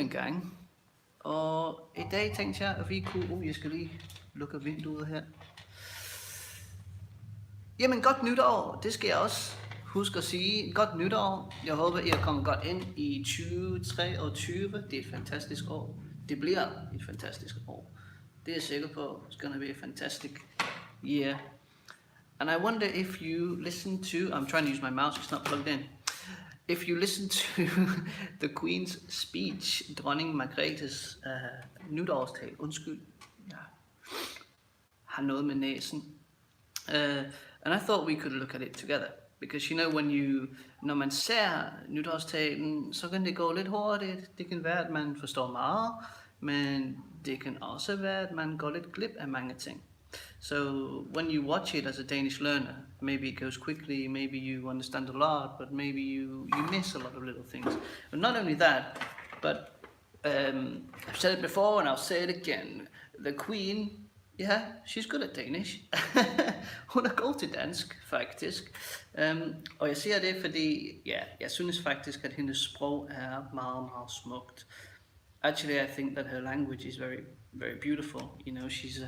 en gang, og i dag tænkte jeg, at vi kunne... jeg skal lige lukke vinduet her. Jamen, godt nytår, det skal jeg også huske at sige. Godt nytår. Jeg håber, I er kommet godt ind i 2023. Det er et fantastisk år. Det bliver et fantastisk år. Det er jeg sikker på. It's gonna be a fantastic year. And I wonder if you listen to... I'm trying to use my mouse, it's not plugged in. If you listen to the Queen's speech, dronning Margrethes nytårstal, undskyld, jeg har noget med næsen. And I thought we could look at it together. Because you know, når man ser nytårstalen, så kan det gå lidt hurtigt. Det kan være, at man forstår meget, men det kan også være, at man går lidt glip af mange ting. So when you watch it as a Danish learner, maybe it goes quickly, maybe you understand a lot, but maybe you miss a lot of little things. But not only that, but I've said it before and I'll say it again. The Queen, yeah, she's good at Danish. Hun er god til dansk, faktisk. Og jeg siger det, fordi jeg synes faktisk, at hendes sprog er meget, meget smukt. Actually, I think that her language is very, very beautiful. You know, she's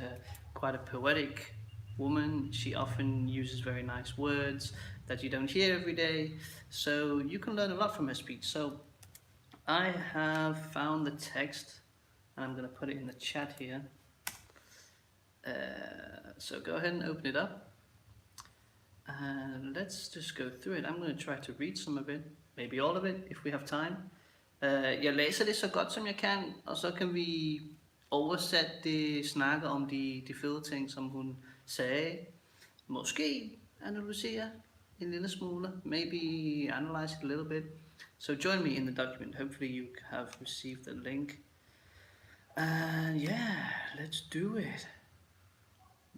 quite a poetic woman. She often uses very nice words that you don't hear every day. So you can learn a lot from her speech. So I have found the text, and I'm going to put it in the chat here. So go ahead and open it up. And let's just go through it. I'm going to try to read some of it, maybe all of it, if we have time. Jeg læser det så godt som jeg kan, og så kan vi oversætte det, snakke om de fede ting, som hun sagde. Måske analysere en lille smule, maybe analyze it a little bit. So join me in the document. Hopefully you have received the link. And yeah, let's do it.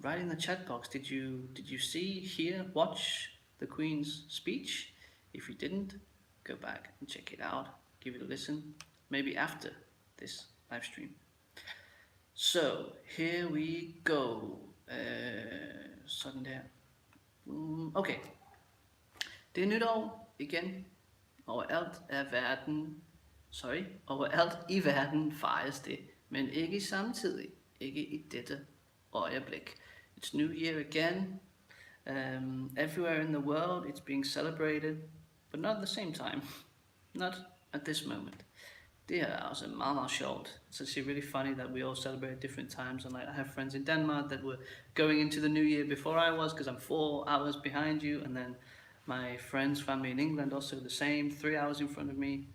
Write in the chat box, did you see, hear, watch the Queen's speech? If you didn't, go back and check it out. Give it a listen, maybe after this live stream. So here we go. Sådan der. Okay. Det er nytår igen. Overalt i verden fejres det, men ikke samtidig, ikke i dette øjeblik. It's New Year again. Everywhere in the world it's being celebrated, but not at the same time. Not at this moment. Det er også meget, meget sjovt. It's actually really funny that we all celebrate at different times. And like, I have friends in Denmark that were going into the new year before I was, because I'm 4 hours behind you. And then my friends, family in England, also the same, 3 hours in front of me.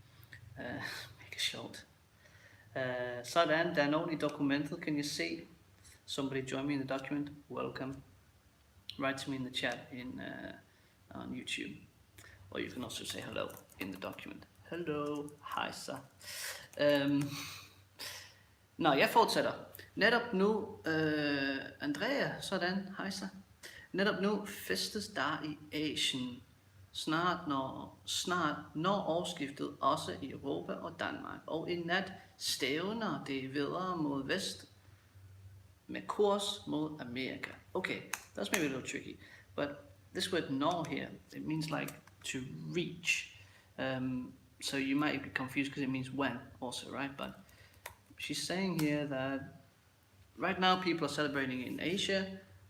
Mega sjovt. Sådan, der er nogen i dokumentet, kan jeg se. Somebody join me in the document. Welcome. Write to me in the chat on YouTube. Or you can also say hello in the document. Hello, hej så. Nå, jeg fortsætter. Netop nu, Andrea, sådan, hej så. Netop nu festes der i Asien. Snart når årsskiftet også i Europa og Danmark. Og i nat stævner det videre mod vest med kurs mod Amerika. Okay, that's maybe a little tricky. But this word når here, it means like to reach. So you might be confused because it means when also, right? But she's saying here that right now people are celebrating in Asia,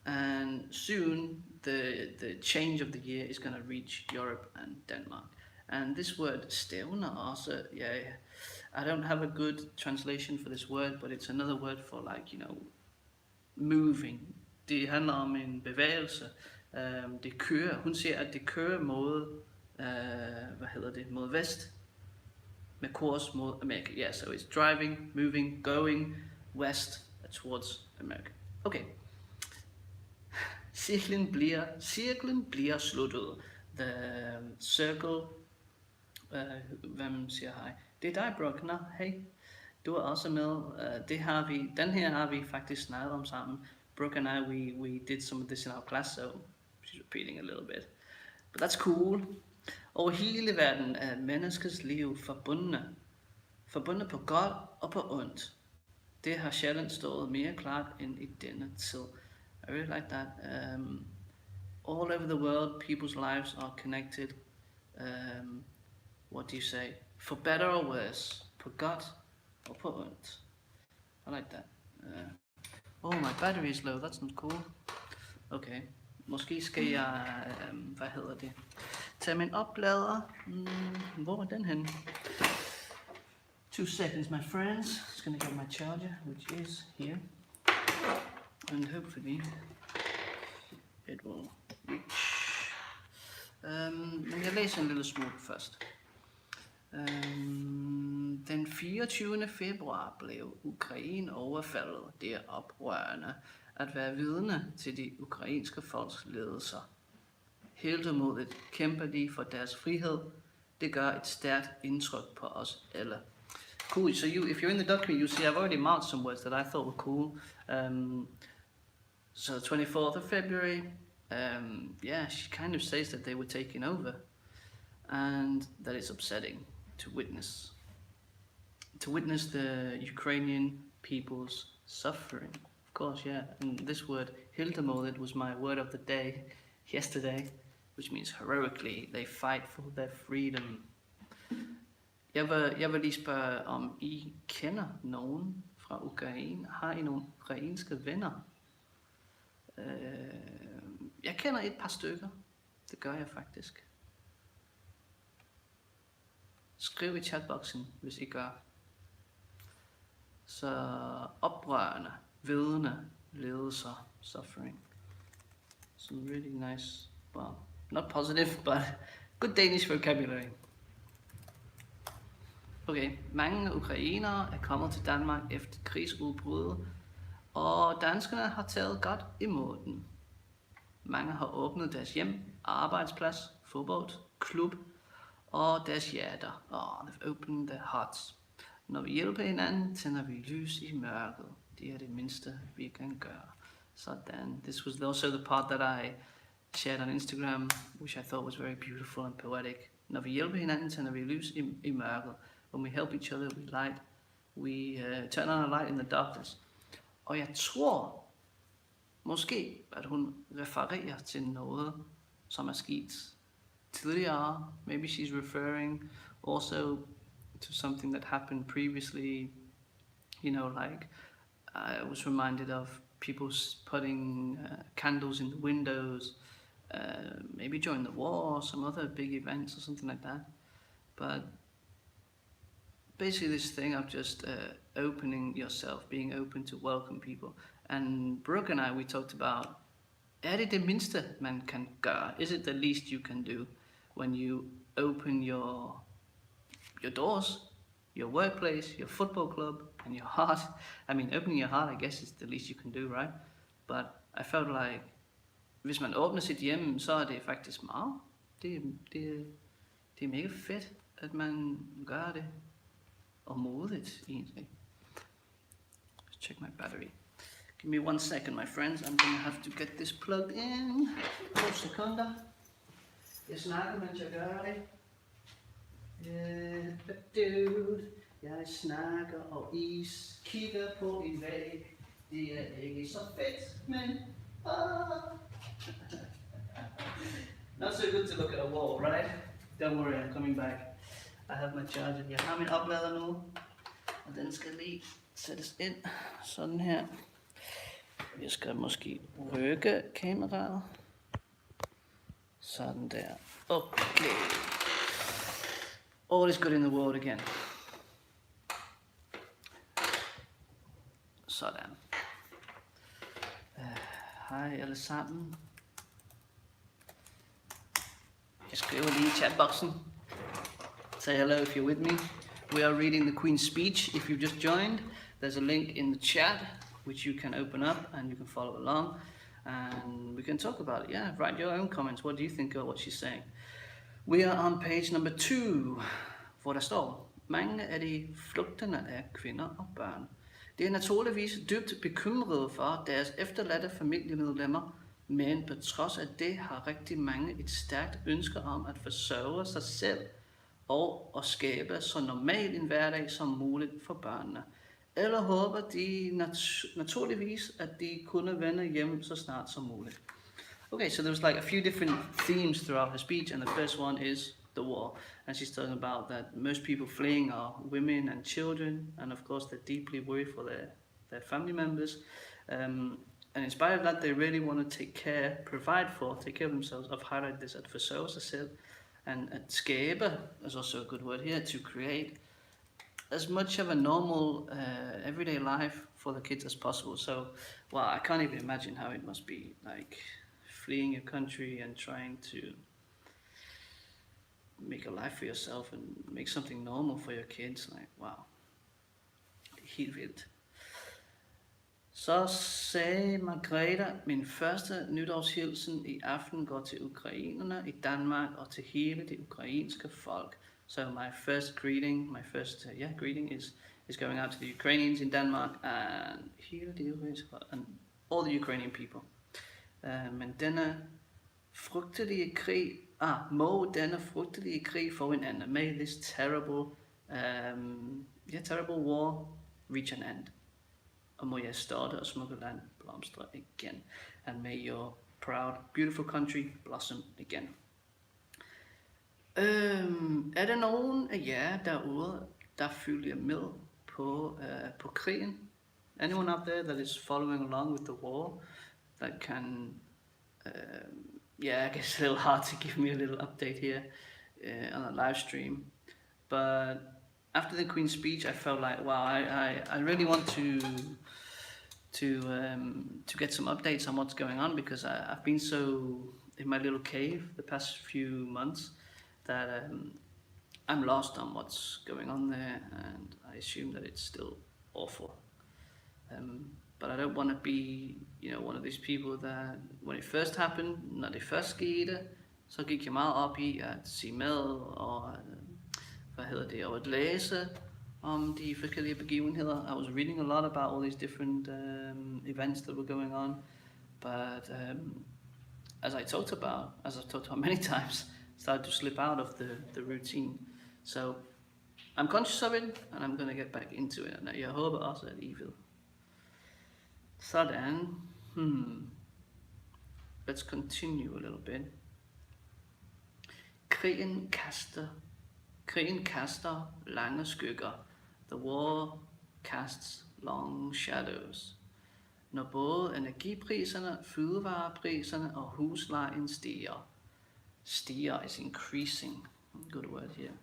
and soon the change of the year is going to reach Europe and Denmark. And this word stævner also, I don't have a good translation for this word, but it's another word for, like, you know, moving. Det handler om en bevægelse. Det kører. Hun siger, at det kører mod mod vest med kurs mod Amerika. Yeah, so it's driving, moving, going west towards America. Okay. Cirklen bliver sluttet. The circle. Hvem siger hej? Det er dig, Brooke. Nå, hey. Du er også med. Den her har vi faktisk snakket om sammen. Brooke and I, we did some of this in our class, so she's repeating a little bit. But that's cool. Over hele verden er menneskets liv forbundet på godt og på ondt. Det har sjældent stået mere klart end i denne tid. I really like that. All over the world, people's lives are connected. What do you say? For better or worse. På godt or put it. I like that. Oh, my battery is low. That's not cool. Okay. Måske skal jeg, hvad hedder det? Tage min oplader. Hvor er den henne? 2 seconds, my friends. Just gonna get my charger, which is here. And hopefully it will reach. Men jeg læser en lille smule først. Den 24. februar blev Ukraine overfaldet. Det er oprørende at være vidne til de ukrainske folks ledelser. Heltemodigt kæmper de for deres frihed. Det gør et stærkt indtryk på os alle. Cool. So if you're in the document, you see I've already marked some words that I thought were cool. So 24th of February, yeah, she kind of says that they were taking over, and that it's upsetting to witness the Ukrainian people's suffering. Of course, yeah. And this word "heltemodigt" was my word of the day yesterday, which means heroically they fight for their freedom. Jeg vil lige spørge, om I kender nogen fra Ukraine? Har I nogle ukrainske venner? Jeg kender et par stykker. Det gør jeg faktisk. Skriv i chatboxen, hvis I gør. Så oprørende, vidne, ledelser, suffering. Some really nice, well, not positive, but good Danish vocabulary. Okay, mange ukrainere er kommet til Danmark efter krigsudbruddet, og danskerne har taget godt imod den. Mange har åbnet deres hjem, arbejdsplads, fodbold, klub og deres hjerter. They've opened their hearts. Når vi hjælper hinanden, tænder vi lys i mørket. Det er det mindste, vi kan gøre. Sådan. This was also the part that I shared on Instagram, which I thought was very beautiful and poetic. Når vi hjælper hinanden, tænder vi lys i mørket. When we help each other, we turn on a light in the darkness. Og jeg tror måske, at hun refererer til noget, som er sket tidligere. Maybe she's referring also to something that happened previously. You know, like I was reminded of people putting candles in the windows, maybe during the war or some other big events or something like that. But basically this thing of just opening yourself, being open to welcome people. And Brooke and I, we talked about, er det det mindste, man kan gøre? Is it the least you can do when you open your doors, your workplace, your football club, and your heart? I mean, opening your heart, I guess, is the least you can do, right? But I felt like, hvis man åbner sit hjem, så er det faktisk meget. Det er mega fedt, at man gør det. Og modigt, egentlig. Let's check my battery. Give me 1 second, my friends. I'm gonna have to get this plugged in. 2 sekunder. Jeg snakker, mens jeg gør det. Jeg snakker, og I kigger på en væg. Det er ikke så fedt, men... Not so good to look at a wall, right? Don't worry, I'm coming back. I have my charger. Jeg har min oplader nu, og den skal lige sættes ind, sådan her. Jeg skal måske rykke kameraet. Sådan der. Okay. All is good in the world again. Sådan. Hej alle sammen. Jeg skriver lige i chatboxen. Say hello if you're with me. We are reading the Queen's speech. If you've just joined, there's a link in the chat which you can open up and you can follow along and we can talk about it. Yeah, write your own comments. What do you think of what she's saying? We are on page number 2, hvor der står: mange af de flugtende er kvinder og børn. Det er naturligvis dybt bekymrede for deres efterladte familiemedlemmer, men på trods af det har rigtig mange et stærkt ønske om at forsørge sig selv og at skabe så normal en hverdag som muligt for børnene. Eller håber de naturligvis, at de kunne vende hjem så snart som muligt. Okay, so there's like a few different themes throughout her speech, and the first one is the war, and she's talking about that most people fleeing are women and children, and of course they're deeply worried for their family members. And in spite of that, they really want to take care of themselves, of highlight this, at forsørge sig selv, and at skabe is also a good word here, to create as much of a normal everyday life for the kids as possible. So, well, I can't even imagine how it must be, like fleeing your country and trying to make a life for yourself and make something normal for your kids. Like, wow, helt vildt. Så sagde Margrethe, min første nytårshilsen i aften går til ukrainerne i Danmark og til hele det ukrainske folk. So my first greeting, greeting is going out to the Ukrainians in Denmark and hele det ukrainske folk, and all the Ukrainian people. Men denne frygtelige krig, må denne frygtelige krig få en ende. May this terrible war reach an end. Og må jeg starte og smukke land blomstre igen. And may your proud, beautiful country blossom again. Er der nogen af jer derude, der følger med på krigen? Anyone out there that is following along with the war, that can, I guess it's a little hard to give me a little update here on a live stream, but after the Queen's speech, I felt like, wow, I really want to get some updates on what's going on, because I've been so in my little cave the past few months that I'm lost on what's going on there, and I assume that it's still awful. But I don't want to be, one of these people that when it first happened, når det først skete, så gik jeg meget op i at se med og og at læse om de forskellige begivenheder. I was reading a lot about all these different events that were going on, but as I've talked about many times, started to slip out of the routine. So I'm conscious of it, and I'm going to get back into it. And jeg håber også, at I vil. Sådan. Let's continue a little bit. Krigen kaster lange skygger. The war casts long shadows. Når både energipriserne, fødevarepriserne og huslejen stiger. Stiger is increasing. Good word here.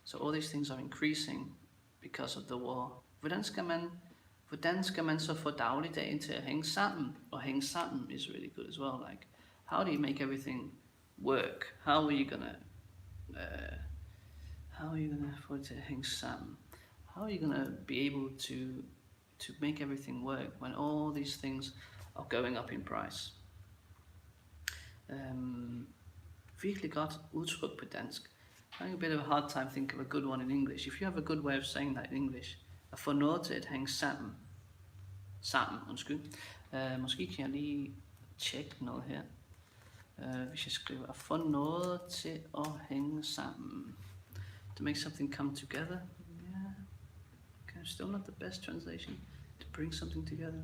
So all these things are increasing because of the war. Hvordan skal man så få dagligdagen til at hænge sammen? Og hænge sammen is really good as well. Like, how do you make everything work? How are you gonna få it to hænge sammen? How are you gonna be able to make everything work when all these things are going up in price? Virkelig godt udtryk på dansk. I'm having a bit of a hard time thinking of a good one in English. If you have a good way of saying that in English, at få noget til at hænge sammen. Måske kan jeg lige tjekke noget her. Hvis jeg skriver at få noget til at hænge sammen. To make something come together. Yeah. Okay, still not the best translation. To bring something together.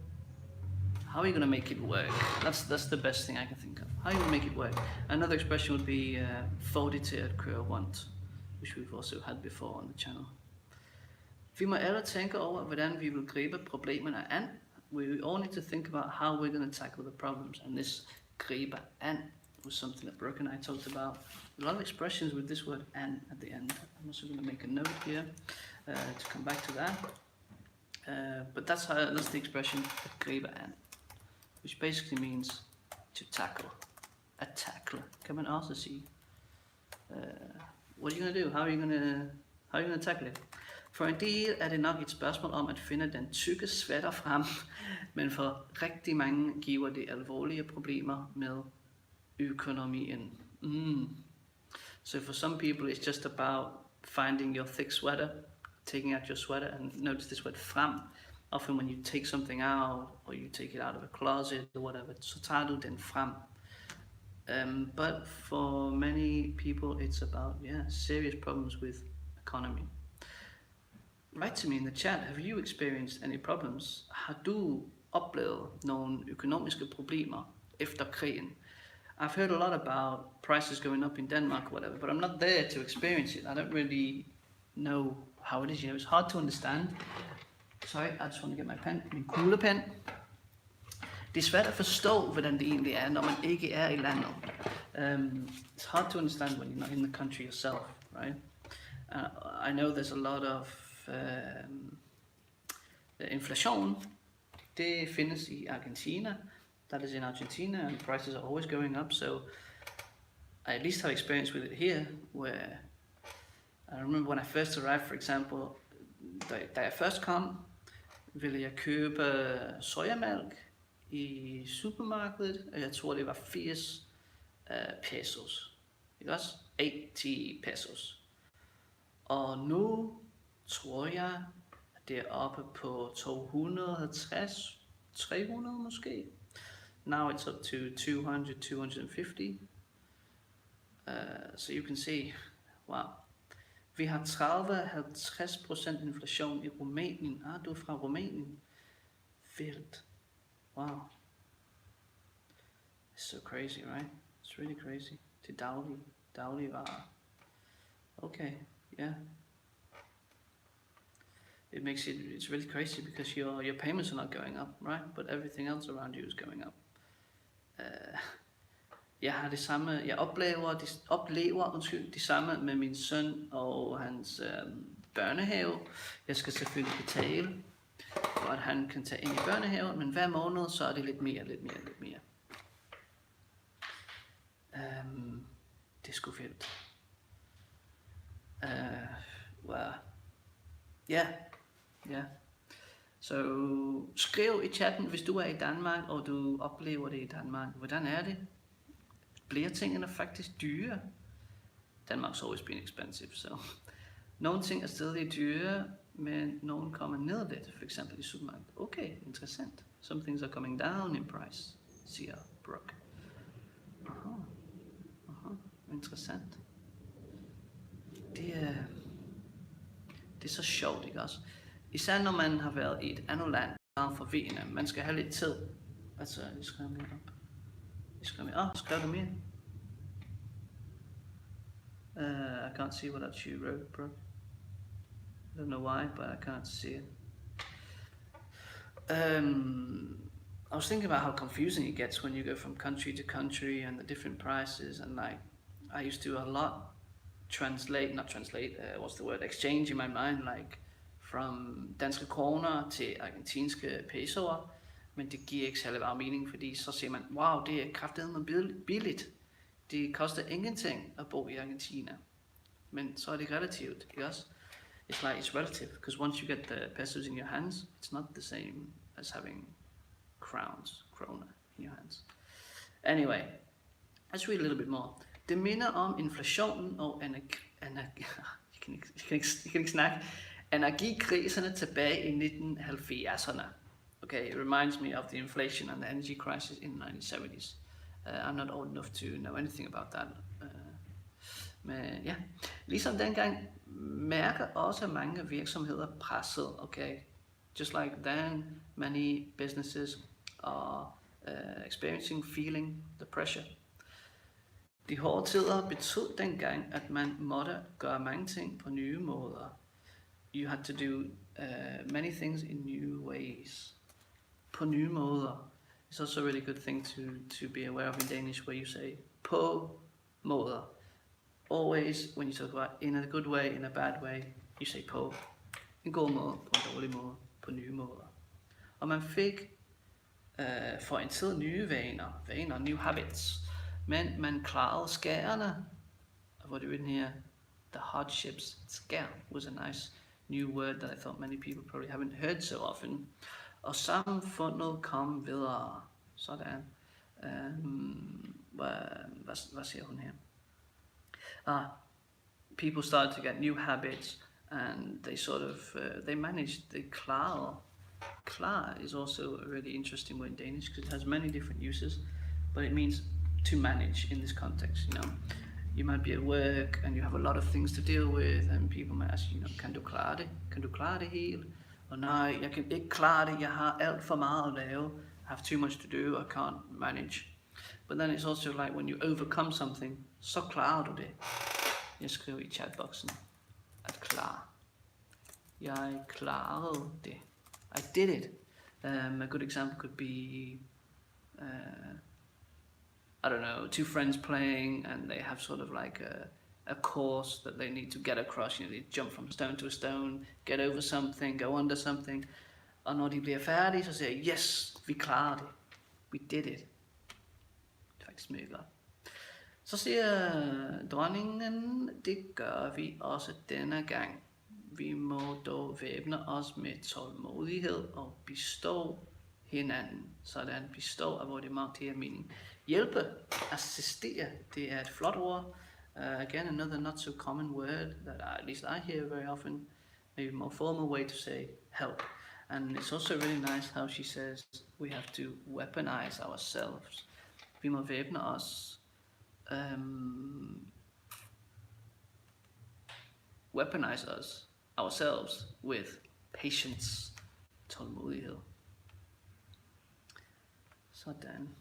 How are you going to make it work? That's the best thing I can think of. How are you going to make it work? Another expression would be få det til at køre rundt, which we've also had before on the channel. Vi må alle tænke over, hvordan vi vil gribe problemerne an. We all need to think about how we're going to tackle the problems. And this gribe an was something that Brooke and I talked about. A lot of expressions with this word an at the end. I'm also going to make a note here to come back to that. But that's the expression gribe an, which basically means to tackle. A tackle. Kan man også sige. What are you going to do? How are you going to tackle it? For en del er det nok et spørgsmål om at finde den tykke sweater frem, men for rigtig mange giver det alvorlige problemer med økonomien. So for some people it's just about finding your thick sweater, taking out your sweater, and notice this word frem. Often when you take something out, or you take it out of a closet or whatever, så tager du den frem. But for many people it's about serious problems with economy. Write to me in the chat, have you experienced any problems? Har du oplevet nogle økonomiske problemer efter krigen? I've heard a lot about prices going up in Denmark or whatever, but I'm not there to experience it. I don't really know how it is. You know, it's hard to understand. Sorry, I just want to get my pen, min kuglepen. Det er svært at forstå, hvordan det egentlig er, når man ikke er i landet. It's hard to understand when you're not in the country yourself, right? I know there's a lot of inflation. Det findes i Argentina. That is in Argentina, and prices are always going up. So I at least have experience with it here, where I remember when I first arrived, for example, da jeg først kom, ville jeg købe sojamælk i supermarkedet, og jeg tror det var 80 pesos, ikke også? 80 pesos. Og nu tror jeg, at det er oppe på 250, 300 måske. Now it's up to 200, 250. So you can see, wow. Vi har 30-50% inflation i Rumænien. Du er fra Rumænien. Vildt. Wow. It's so crazy, right? It's really crazy. Til daglige varer. Okay, yeah. It makes it's really crazy because your payments are not going up, right? But everything else around you is going up. Jeg har det samme, jeg oplever det samme med min søn og hans børnehave. Jeg skal selvfølgelig betale for at han kan tage ind i børnehaven, men hver måned så er det lidt mere. Det er sgu fedt. Wow. Ja. Så skriv i chatten, hvis du er i Danmark, og du oplever det i Danmark. Hvordan er det? Bliver tingene faktisk dyre? Danmark's always been expensive, so. Nogle ting er stadig dyre, men nogle kommer ned lidt, for eksempel i supermarkedet. Okay, interessant. Some things are coming down in price, siger Brooke. Interessant. Det er så sjovt, ikke også? Især når man har været i et andet land, for Vietnam. Man skal have lidt tid. Altså, jeg skriver mere op. Skrev du mere? I can't see what else you wrote, bro. I don't know why, but I can't see it. I was thinking about how confusing it gets when you go from country to country and the different prices, and like, I used to do a lot exchange in my mind, like from danske kroner til argentinske pesoer, men det giver ikke særlig meget mening, fordi så siger man, wow, det er kraftedeme billigt. Det koster ingenting at bo i Argentina. Men så er det relativt, ikke også? It's relative, because once you get the pesos in your hands, it's not the same as having krona in your hands. Anyway, let's read a little bit more. Det minder om inflationen og energikriserne tilbage i 1970'erne. Okay, it reminds me of the inflation and the energy crisis in the 1970s. I'm not old enough to know anything about that. Men ja, ligesom dengang mærker også mange virksomheder presset, okay? Just like then, many businesses are feeling the pressure. De hårde tider betød dengang, at man måtte gøre mange ting på nye måder. You had to do many things in new ways. På nye måder. It's also a really good thing to be aware of in Danish, where you say på måder. Always, when you talk about in a good way, in a bad way, you say på en god måde, på en dårlig måde, på nye måder. Og man fik for en tid nye vaner, new habits. Men man klarede skærene. What do we written here? The hardships. Skær was a nice new word that I thought many people probably haven't heard so often. Og samfundet kom videre. Sådan. Hvad siger hun her? People started to get new habits, and they sort of they managed. They klar is also a really interesting word in Danish because it has many different uses, but it means to manage in this context. You know, you might be at work and you have a lot of things to deal with, and people might ask you, kan du klare det? Kan du klare det helt? Og nej, jeg kan ikke klare det. Jeg har alt for meget at lave. I have too much to do. I can't manage. But then it's also like when you overcome something, så klarer du det. Jeg skriver i chatboxen at klare. Jeg klarede det. I did it. A good example could be, I don't know, two friends playing and they have sort of like a course that they need to get across. You know, they jump from stone to stone, get over something, go under something. Og når de bliver færdige, så siger jeg, yes, vi klarer det. We did it. Det er faktisk mega godt. Så siger dronningen, det gør vi også denne gang. Vi må dog væbne os med tålmodighed og bestå hinanden. Sådan bestå er, hvor det marked her mening. Hjælpe, assistere, det er et flot ord. Again, another not so common word that at least I hear very often. Maybe a more formal way to say help. And it's also really nice how she says we have to weaponize ourselves. Vi må væbne os. Weaponize ourselves with patience, tålmodighed. Sådan.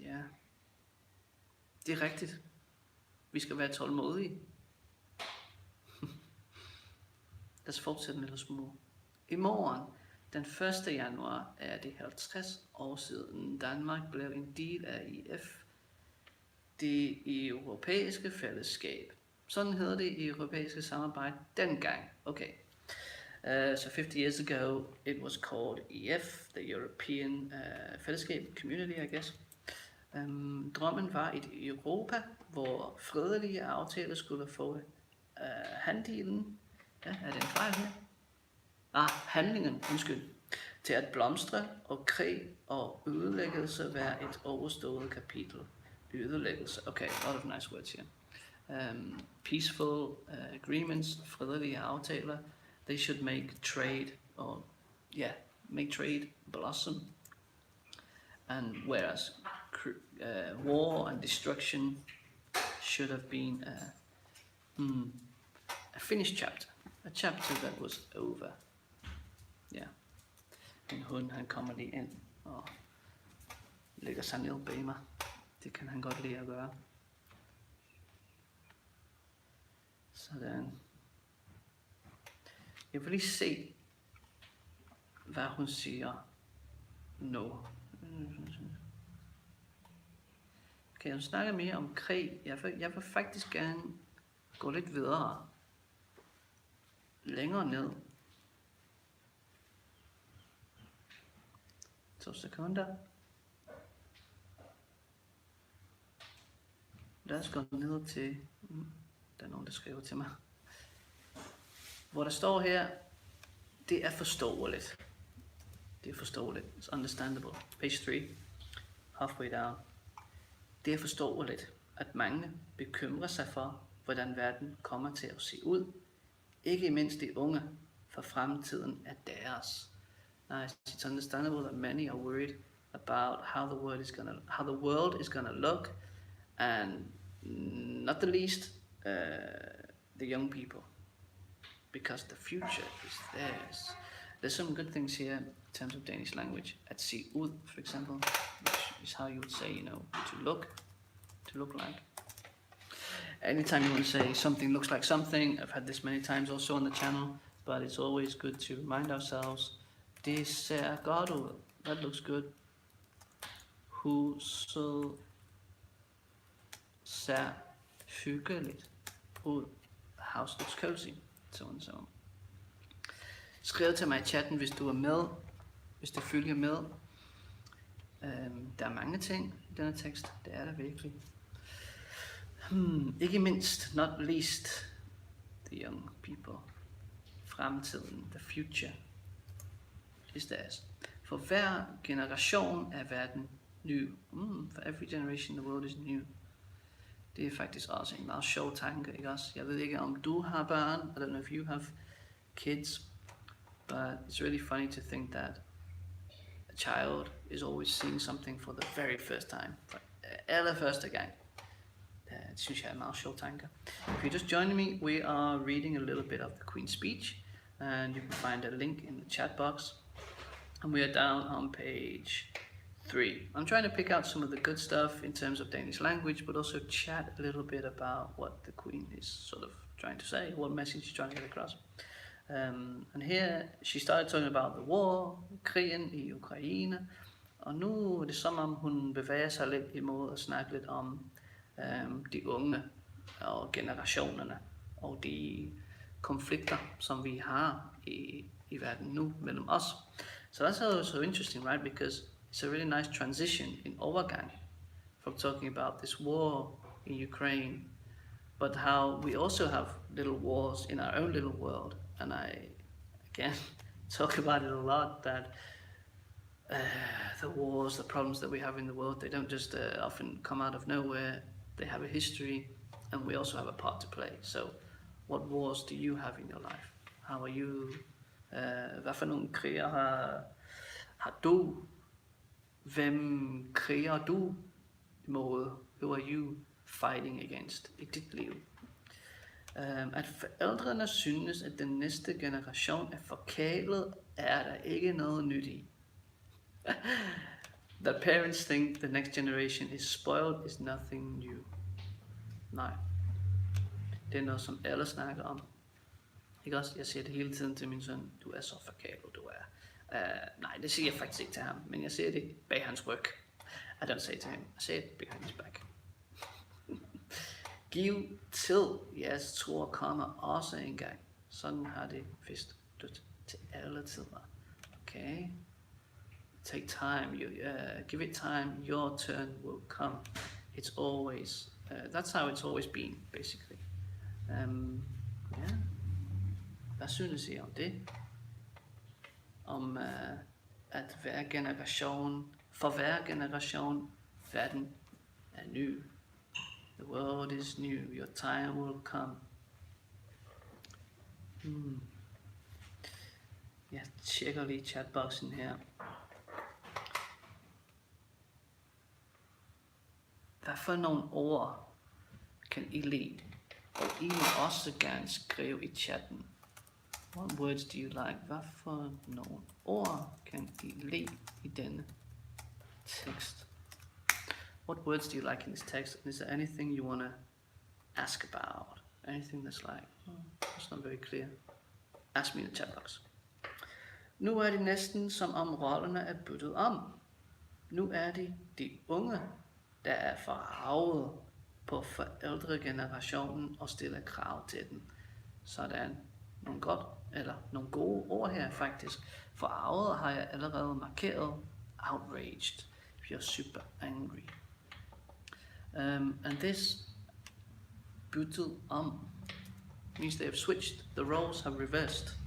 Ja. Det er rigtigt. Vi skal være tålmodige. Lad os fortsætte en lille smule. I morgen, den 1. januar, er det 50 år siden Danmark blev en del af EF, det europæiske fællesskab. Sådan hedder det i europæiske samarbejde dengang. Okay. So 50 years ago, it was called EF, the European fællesskab, community, I guess. Drømmen var et Europa, hvor fredelige aftaler skulle få handelen, er det en fejl her? Handlingen, til at blomstre, og krig og ødelæggelse være et overstået kapitel. Ødelæggelse, okay, a lot of nice words here. Peaceful agreements, fredelige aftaler, they should make trade, make trade blossom. And whereas war and destruction should have been a finished chapter. A chapter that was over. Ja. Min hund, han kommer lige ind og lægger sig ned bag mig. Det kan han godt lide at gøre. Sådan. Jeg vil lige se, hvad hun siger nu. Okay, hun snakker mere om krig. Jeg vil faktisk gerne gå lidt videre. Længere ned. 2 sekunder. Lad os gå ned til, der er nogen, der skriver til mig, hvor der står her, det er forståeligt. Det er forståeligt. It's understandable. Page 3, halfway down. Det er forståeligt, at mange bekymrer sig for, hvordan verden kommer til at se ud. Ikke mindst de unge, for fremtiden er deres. Nice. It's understandable that many are worried about how the world is gonna look, and not the least the young people, because the future is theirs. There's some good things here in terms of Danish language. At se ud, for example, which is how you would say, to look like. Anytime you want to say something looks like something, I've had this many times also on the channel, but it's always good to remind ourselves, det ser godt ud, that looks good. Huset ser hyggeligt ud, house looks cozy, so on so on. Skriv til mig i chatten, hvis du er med, hvis du følger med. Der er mange ting i denne tekst, det er der virkelig. Ikke mindst, not least, the young people. Fremtiden, the future, is theirs. For hver generation er verden ny. For every generation, the world is new. Det er faktisk også en meget sjov tanke, ikke også? Jeg ved ikke, om du har børn, I don't know if you have kids, but it's really funny to think that a child is always seeing something for the very first time. For allerførste gang. Det synes jeg er en meget sjov tanke. If you're just joining me, we are reading a little bit of the Queen's speech, and you can find a link in the chat box. And we are down on page 3. I'm trying to pick out some of the good stuff in terms of Danish language, but also chat a little bit about what the Queen is sort of trying to say, what message she's trying to get across. And here she started talking about the war, krigen i Ukraine, og nu er det som om hun bevæger sig lidt imod at snakke lidt om de unge og generationerne og de konflikter, som vi har i verden nu mellem os. So that's also interesting, right? Because it's a really nice transition in overgang from talking about this war in Ukraine, but how we also have little wars in our own little world. And I, again, talk about it a lot, that the wars, the problems that we have in the world, they don't just often come out of nowhere. They have a history, and we also have a part to play. So what wars do you have in your life? How are you? Hvad for nogle kriger har du? Hvem kriger du imod? Who are you fighting against i dit liv? At forældrene synes, at den næste generation er forkælet, er der ikke noget nyt i. That parents think the next generation is spoiled is nothing new. Nej. Det er noget, som alle snakker om. Ikke også? Jeg siger det hele tiden til min søn, du er så forkælet, du er. Nej, det siger jeg faktisk ikke til ham, men jeg siger det bag hans ryg. I don't say it to him, I say it behind his back. Giv tid, jeres tro kommer også en gang. Sådan har det vist dødt til alle tider. Okay? Take time, give it time, your turn will come. It's always, that's how it's always been, basically. Yeah. Hvad synes I om det? Om at hver generation, for hver generation, verden er ny. The world is new, your time will come. Jeg tjekker lige chatboxen her. Hvad for nogle ord kan I lide? Og I må også gerne skrive i chatten. What words do you like? Hvad for nogle ord kan I lide i denne tekst? What words do you like in this text? And is there anything you want to ask about? Anything that's like, it's not very clear. Ask me in the chat box. Nu er det næsten som om rollerne er byttet om. Nu er det de unge, der er forarvet på forældregenerationen og stiller krav til den. Sådan nogle godt, eller nogle gode ord her faktisk. Forarvet har jeg allerede markeret. Outraged. If you're super angry. And this byttet om means they have switched. The roles have reversed.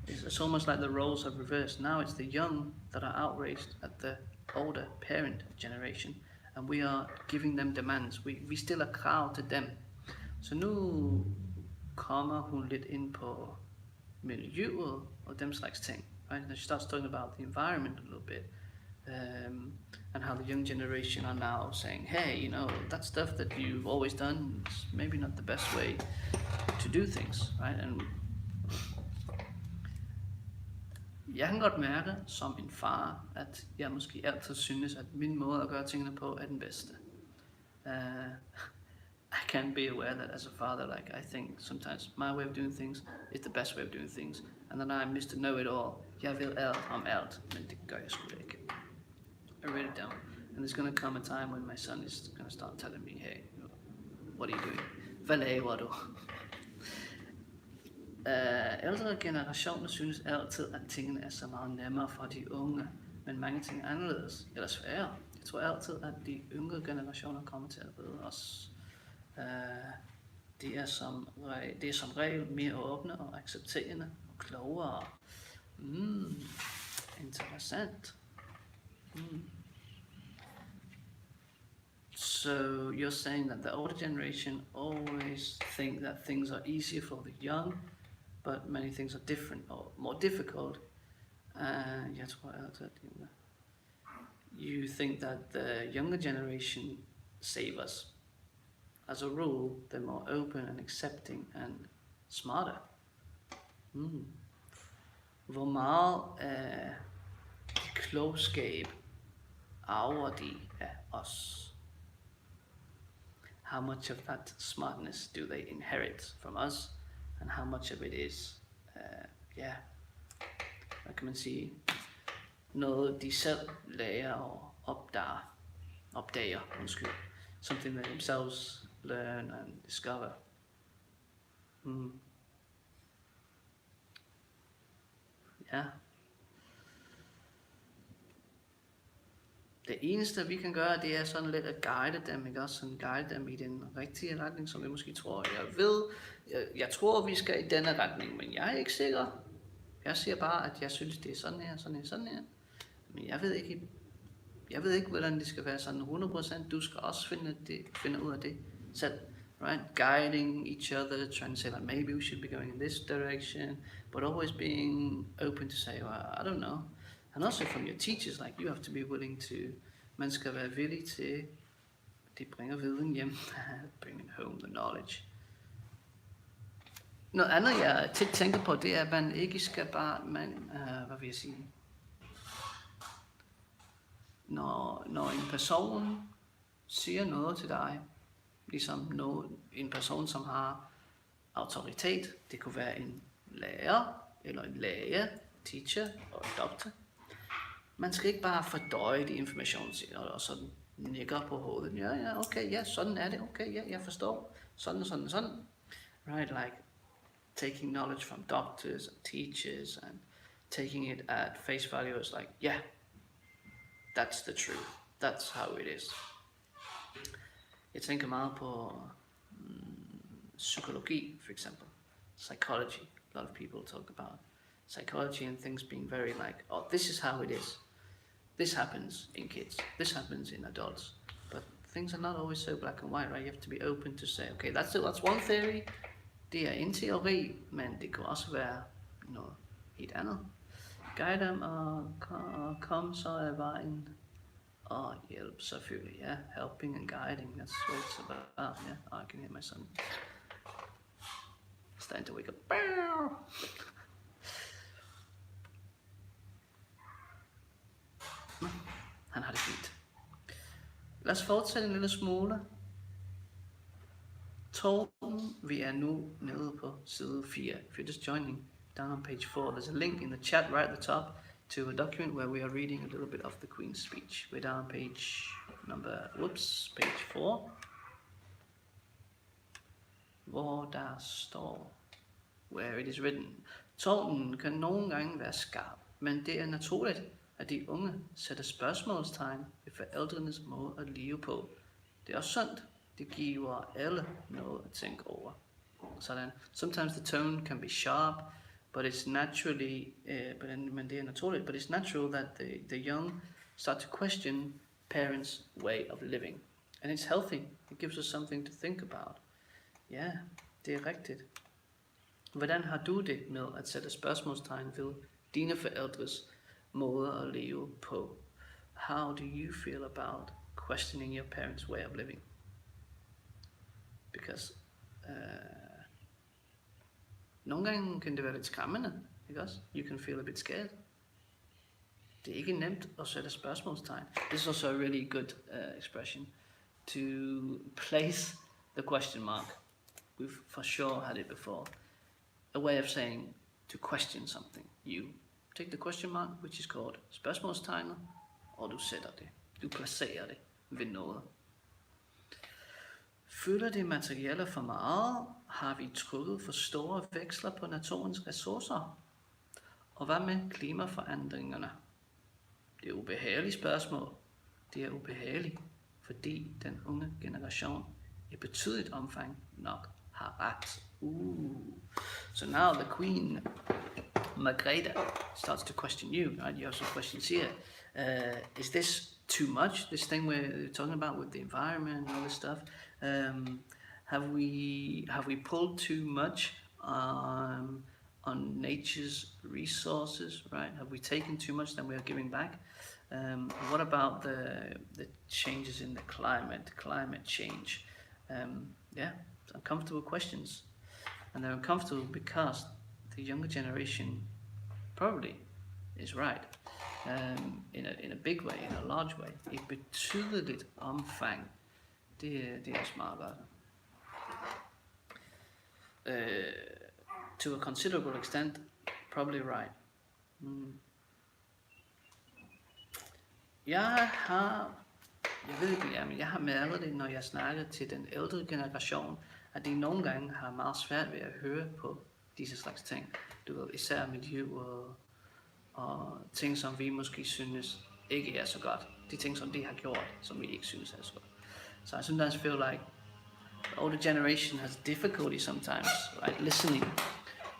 It's almost like the roles have reversed. Now it's the young that are outraged at the older parent generation, and we are giving them demands. We stiller krav til dem. Så nu kommer hun lidt ind på miljøet og dem slags ting. Right? And she starts talking about the environment a little bit. And how the young generation are now saying, hey, you know, that stuff that you've always done is maybe not the best way to do things, right? And jeg kan godt mærke som en far, at jeg måske altid synes, at min måde at gøre tingene på er den bedste. I can be aware that as a father, like I think sometimes my way of doing things is the best way of doing things, and then I'm Mr. Know-it-all. Jeg ved alt om alt, men det gør jeg sgu ikke. I really don't. And there's going to come a time when my son is going to start telling me, hey, what are you doing? Hvad laver du? Ældre generationer synes altid, at tingene er så meget nemmere for de unge, men mange ting er anderledes, eller sværere. Jeg tror altid, at de yngre generationer kommer til at vide os. Det er som regel mere åbne og accepterende og klogere. Interessant. So you're saying that the older generation always think that things are easier for the young, but many things are different or more difficult. Jeg tror altid, at you think that the younger generation save us. As a rule, they're more open and accepting and smarter. Hvor meget klogskab arver de af os? How much of that smartness do they inherit from us, and how much of it is, hvad kan man sige, noget de selv lærer og opdager, something they themselves learn and discover. Ja. Det eneste vi kan gøre, det er sådan lidt at guide dem, ikke også? Sådan guide dem i den rigtige retning, som vi måske tror. Jeg tror vi skal i denne retning, men jeg er ikke sikker. Jeg siger bare, at jeg synes det er sådan her. Men jeg ved ikke, hvordan det skal være sådan 100%. Du skal også finde ud af det selv. Right? Guiding each other, trying to say like maybe we should be going in this direction, but always being open to say, well, I don't know. And also from your teachers, like you have to be willing to, man skal være villig til, de bringer viden hjem, bringing home the knowledge. Noget andet jeg tit tænker på, det er, at man ikke skal bare, hvad vil jeg sige, når en person siger noget til dig, ligesom en person, som har autoritet, det kunne være en lærer, eller en læge, teacher og doktor. Man skal ikke bare fordøje de information og sådan nikker på hovedet. Ja, okay, ja, sådan er det, okay, ja, jeg forstår. Sådan. Right, like taking knowledge from doctors and teachers and taking it at face value is like, yeah, that's the truth. That's how it is. Jeg tænker meget på psykologi, for example. Psychology. A lot of people talk about psychology and things being very like, oh, this is how it is. This happens in kids. This happens in adults. But things are not always so black and white, right? You have to be open to say, okay, that's one theory. Det er en teori, men det kan også være noget helt andet. Guide dem og kom så af vejen. Og hjælp selvfølgelig, ja. Helping and guiding, that's what it's about. Yeah, I can hear my son starting to wake up. Han har det fint. Lad os fortsætte en lille smule. Torben, vi er nu nede på side 4. If you're just joining, down on page 4, there's a link in the chat right at the top to a document where we are reading a little bit of the Queen's speech. We're down on page 4. Hvor der står, where it is written, Torben kan nogle gange være skarp, men det er naturligt, at de unge sætter spørgsmålstegn ved forældrenes måde at leve på. Det er også sundt. Det giver alle noget at tænke over. Sådan. Sometimes the tone can be sharp, but it's naturally, men det er naturligt, but it's natural that the young start to question parents' way of living. And it's healthy. It gives us something to think about. Ja, det er rigtigt. Hvordan har du det med at sætte spørgsmålstegn ved dine forældres måde at leve på? How do you feel about questioning your parents' way of living? Because nogle gange kan det være lidt skræmmende, ikke også? You can feel a bit scared. Det er ikke nemt at sætte spørgsmålstegn. This is also a really good expression to place the question mark. We've for sure had it before. A way of saying to question something. You take the question mark, which is called spørgsmålstegnet, og du sætter det. Du placerer det ved noget. Fylder det materielle for meget? Har vi trykket for store veksler på naturens ressourcer? Og hvad med klimaforandringerne? Det er ubehagelige spørgsmål. Det er ubehageligt, fordi den unge generation i betydeligt omfang nok har ret. So now the Queen, Margrethe, starts to question you, right? You have some questions here. Is this too much? This thing we're talking about with the environment and all this stuff. Have we pulled too much on nature's resources, right? Have we taken too much than we are giving back? What about the changes in the climate change? Yeah, uncomfortable questions. And they're uncomfortable because the younger generation probably is right. in a big way, in a large way, i betydeligt omfang. Det er også meget godt. To a considerable extent, probably right. Jeg ved ikke, men jeg har mærket det, når jeg snakker til den ældre generation, at de nogle gange har meget svært ved at høre på disse slags ting. Du ved, især miljø og ting, som vi måske synes ikke er så godt. De ting, som de har gjort, som vi ikke synes er så godt. So I sometimes feel like the older generation has difficulty sometimes, right, listening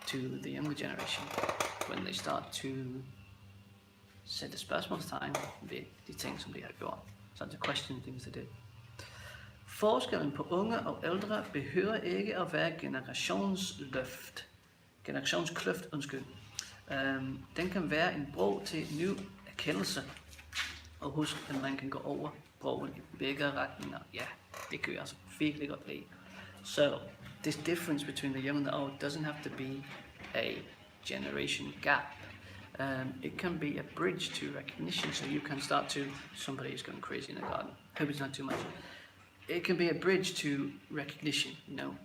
to the younger generation when they start to sætte spørgsmålstegn ved de ting, som de har gjort. So to question things they did. Forskellen på unge og ældre behøver ikke at være generationskløft, den kan være en bro til ny erkendelse. Og husk, at man kan gå over broen i begge retninger. Ja, det kan jeg altså virkelig godt lide. So, this difference between the young and the old doesn't have to be a generation gap. It can be a bridge to recognition, so you can start to, somebody is going crazy in the garden, hope it's not too much. It can be a bridge to recognition,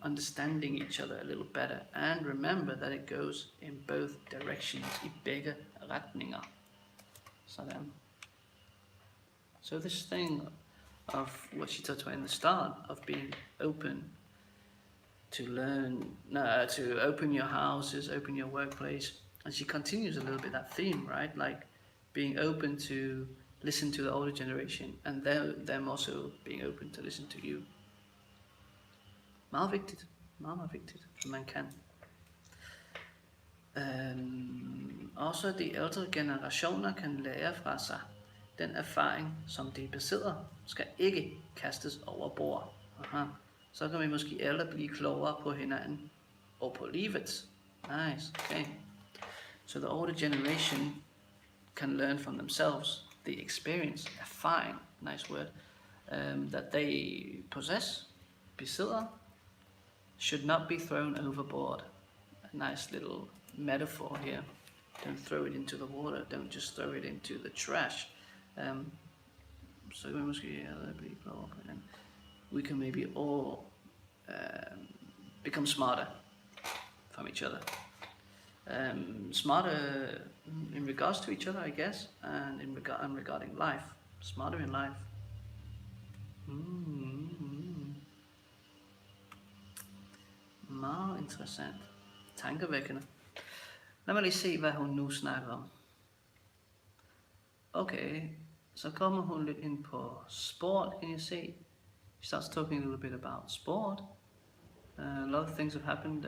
understanding each other a little better, and remember that it goes in both directions, i begge retninger. Sådan. So this thing of what she talked about in the start, of being open to learn, to open your houses, open your workplace, and she continues a little bit that theme, right? Like being open to listen to the older generation, and them also being open to listen to you. Meget vigtigt, meget vigtigt, for man kan. Også de ældre generationer kan lære fra sig. Den erfaring, som de besidder, skal ikke kastes over bord. Aha. Så kan vi måske alle blive klogere på hinanden og på livet. Nice, okay. So the older generation can learn from themselves, the experience, erfaring, nice word, that they possess, besidder, should not be thrown overboard. A nice little metaphor here. Don't throw it into the water, don't just throw it into the trash. So we can maybe all become smarter from each other. Smarter in regards to each other, I guess, and regarding life. Smarter in life. Meget interessant. Tankevækkende. Lad mig lige se, hvad hun nu snakker om. Okay, så kommer hun lidt ind på sport, kan I se. She starts talking a little bit about sport. A lot of things have happened.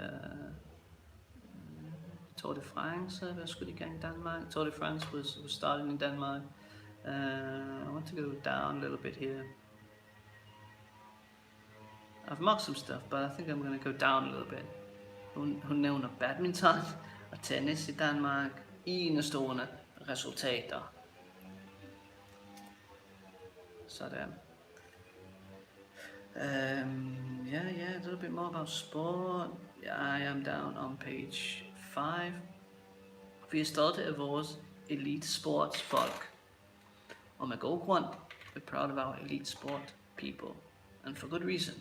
Tour de France var skudt i gang i Danmark. Tour de France was starting in Denmark. I want to go down a little bit here. I've marked some stuff, but I think I'm going to go down a little bit. Hun nævner badminton og tennis i Danmark. Enestående resultater. Sådan. A little bit more about sport. I am down on page 5. Vi er stolte af vores elite sportsfolk. Og med god grund, we're proud of our elite sport people. And for good reason.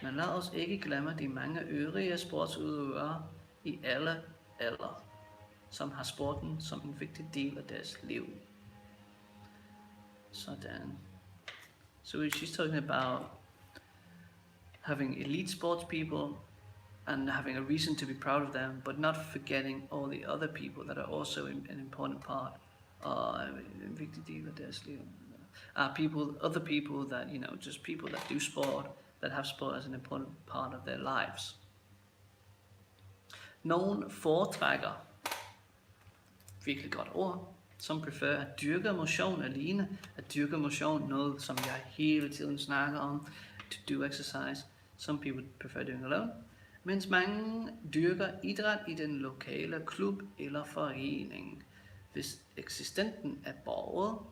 Men lad os ikke glemme de mange øvrige sportsudøvere i alle aldre, som har sporten som en vigtig del af deres liv. Sådan. So she's talking about having elite sports people and having a reason to be proud of them, but not forgetting all the other people that are also an important part, en vigtig del af deres liv. Other people that, just people that do sport, that have sport as an important part of their lives. Nogen foretrækker, virkelig godt ord, som prefer at dyrke motion alene, at dyrke motion, noget som jeg hele tiden snakker om, to do exercise. Some people prefer doing alone, mens mange dyrker idræt i den lokale klub eller forening. Hvis eksistenten er borger,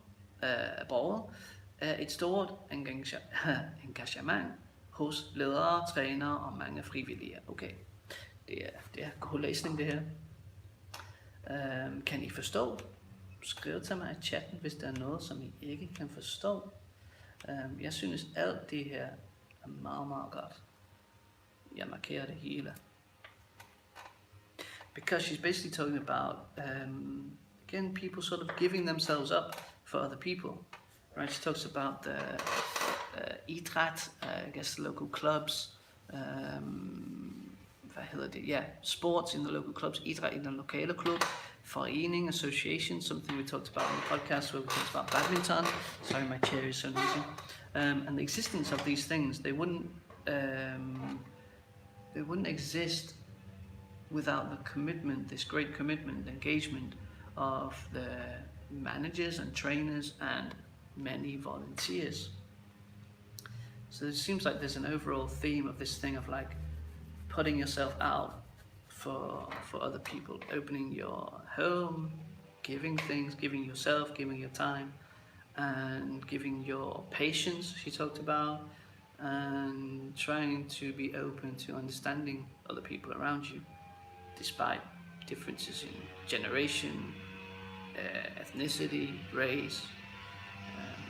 er et stort engagement hos ledere, trænere og mange frivillige. Okay, det er god læsning det her. Kan I forstå? skrive til mig i chatten, hvis der er noget, som I ikke kan forstå. Jeg synes alt det her er meget, meget godt. Jeg markerer det hele. Because she's basically talking about, again, people sort of giving themselves up for other people. Right? She talks about the idræt, I guess local clubs, hvad hedder det? Yeah, sports in the local clubs, idræt in the lokale klub, forening, association, something we talked about on the podcast where we talked about badminton. Sorry, my chair is so noisy. And the existence of these things, they wouldn't exist without the commitment, this great commitment, engagement of the managers and trainers and many volunteers. So it seems like there's an overall theme of this thing of like putting yourself out for other people, opening your home, giving things, giving yourself, giving your time, and giving your patience, she talked about, and trying to be open to understanding other people around you, despite differences in generation, ethnicity, race,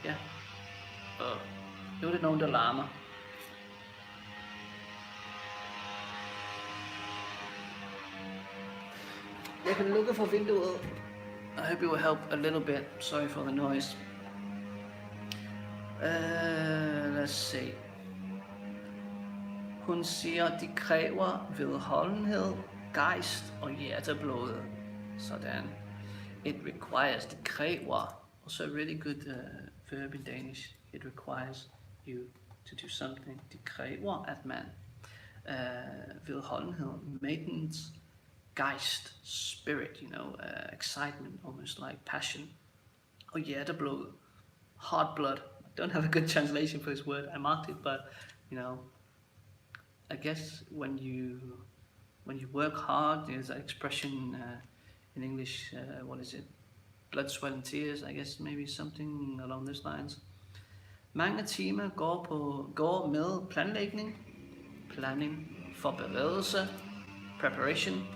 yeah. Og nu er det nogen, der larmer. Jeg kan lukke for vinduet. I hope it will help a little bit. Sorry for the noise. Let's see. Hun siger, de kræver vedholdenhed, gejst og hjerteblod. Sådan. It requires, det kræver. Also a really good verb in Danish. It requires you to do something. Det kræver, at man vedholdenhed, maintenance, geist, spirit, you know, excitement, almost like passion. Og hjerteblod, heart blood. I don't have a good translation for this word. I marked it, but you know, I guess when you work hard, there's that expression in English. What is it? Blood, sweat and tears. I guess maybe something along those lines. Mange timer går med planning, forberedelse, preparation.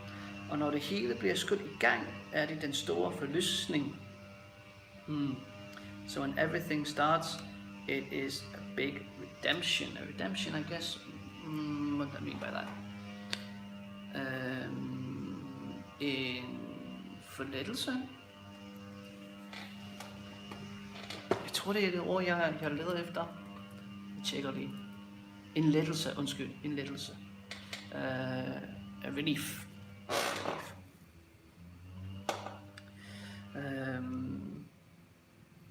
Og når det hele bliver skudt i gang, er det den store forløsning. So when everything starts, it is a big redemption. A redemption, I guess. What do I mean by that? En forlettelse. Jeg tror, det er det ord, jeg leder efter. Jeg tjekker lige. En lettelse. A relief.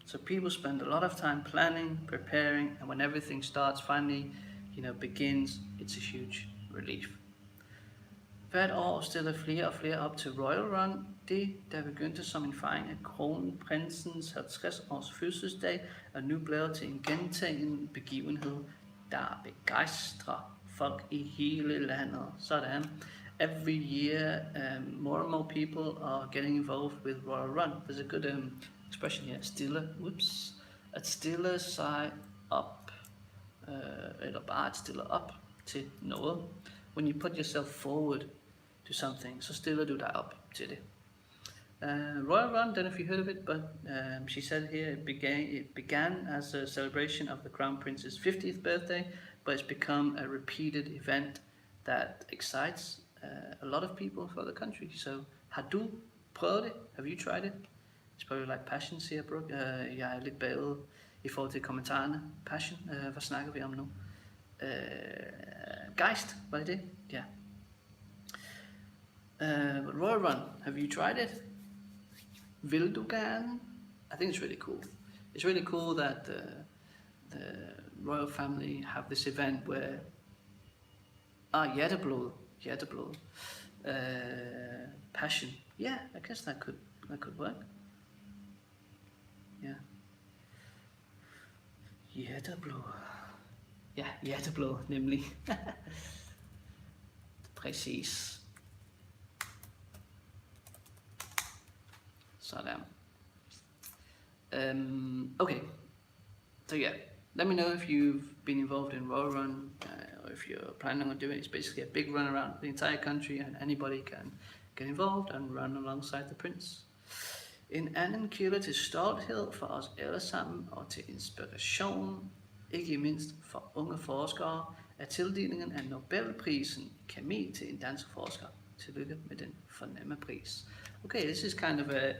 So people spend a lot of time planning, preparing, and when everything starts, finally, begins, it's a huge relief. Hvert år stiller flere og flere op til Royal Run. Det, der begyndte som en fejring af kronprinsens 50 års fødselsdag, er nu blevet til en gentagen begivenhed, der begejstrer folk i hele landet. Sådan. Every year, more and more people are getting involved with Royal Run. There's a good expression here, at stille sig op, eller bare at stille op til noget. When you put yourself forward to something, så stiller du dig op til det. Royal Run, don't know if you heard of it, but she said here it began as a celebration of the Crown Prince's 50th birthday, but it's become a repeated event that excites a lot of people for the country. So, har du prøvet det? Have you tried it? It's probably like passion, siger Brooke. Jeg er lidt bagud i forhold til kommentarerne. Passion, hvad snakker vi om nu? Geist, var det? Yeah. Royal Run, have you tried it? Vil du gerne? I think it's really cool. It's really cool that the royal family have this event where hjerteblod. Passion. Yeah, I guess that could work. Yeah. Hjerteblod. Ja, hjerteblod, nemlig. Præcis. Sådan. Okay. So yeah, let me know if you've been involved in Royal Run, or if you're planning on doing it. It's basically a big run around the entire country, and anybody can get involved and run alongside the prince. En anden kilde til stolthed for os alle sammen og til inspiration, ikke mindst for unge forskere, er tildelingen af Nobelprisen i kemi til en dansk forsker. Tillykke med den fornemme pris. Okay, this is kind of I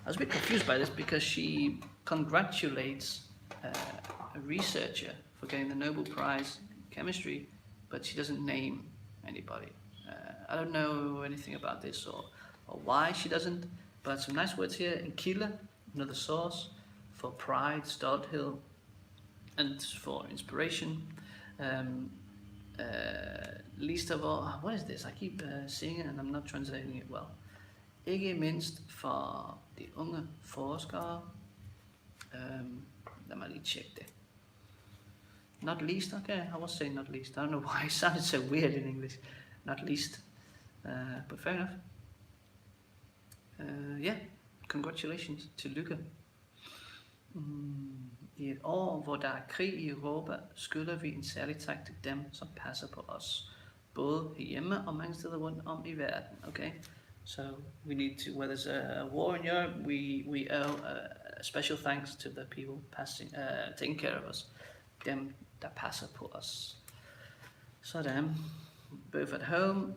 was a bit confused by this because she congratulates a researcher for getting the Nobel Prize in chemistry, but she doesn't name anybody. I don't know anything about this or why she doesn't, but some nice words here. En kilde, another source for pride, stolthed, and for inspiration. Least of all, what is this? I keep seeing it and I'm not translating it well. Ikke mindst for de unge forskere. Lad mig lige tjekke det. Not least, okay, I was saying not least. I don't know why it sounded so weird in English. Not least, but fair enough. Yeah, congratulations, tillykke. I et år, hvor der er krig i Europa, skylder vi en særlig tak til dem, som passer på os. Både hjemme og mange steder rundt om i verden, okay? So we need to, where there's a war in Europe, we owe a special thanks to the people taking care of us. Dem, der passer på os. Sådan. Both at home,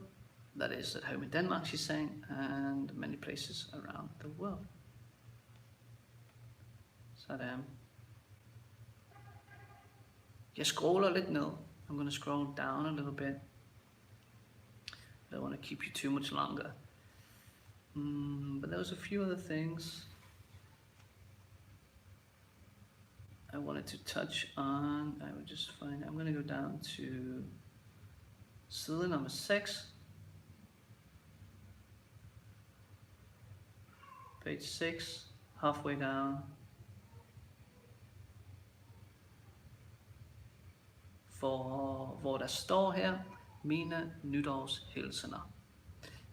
that is at home in Denmark, she's saying, and many places around the world. Sådan. Jeg scroller lidt ned. I'm going to scroll down a little bit. I don't want to keep you too much longer. But there was a few other things I wanted to touch on. I would just find, I'm going to go down to side number 6. Page 6, halfway down. Hvor der står her, mine nytårshilsener.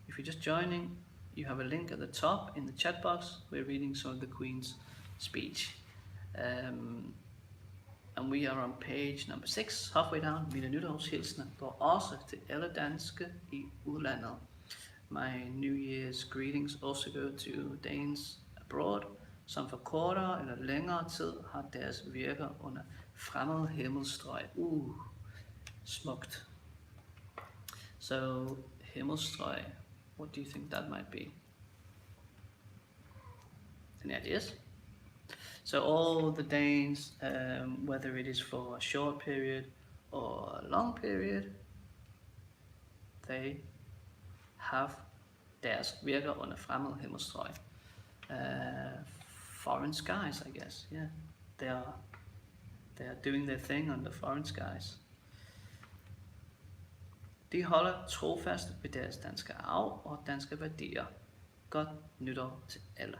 If you're just joining, you have a link at the top in the chat box. We're reading some of the Queen's speech. And we are on page number 6, halfway down. Mine nytårshilsener går også til alle danske i udlandet. My New Year's greetings also go to Danes abroad, som for kortere eller længere tid har deres virker under fremmede himmelstrøg. Smukt. So, himmelstrøg, what do you think that might be? Any ideas? So all the Danes, whether it is for a short period or a long period, they have deres virker under fremmede himmelstrøg. Foreign skies, I guess. Yeah, they are doing their thing under foreign skies. De holder trofast ved deres danske arv og danske værdier. Godt nytår til alle.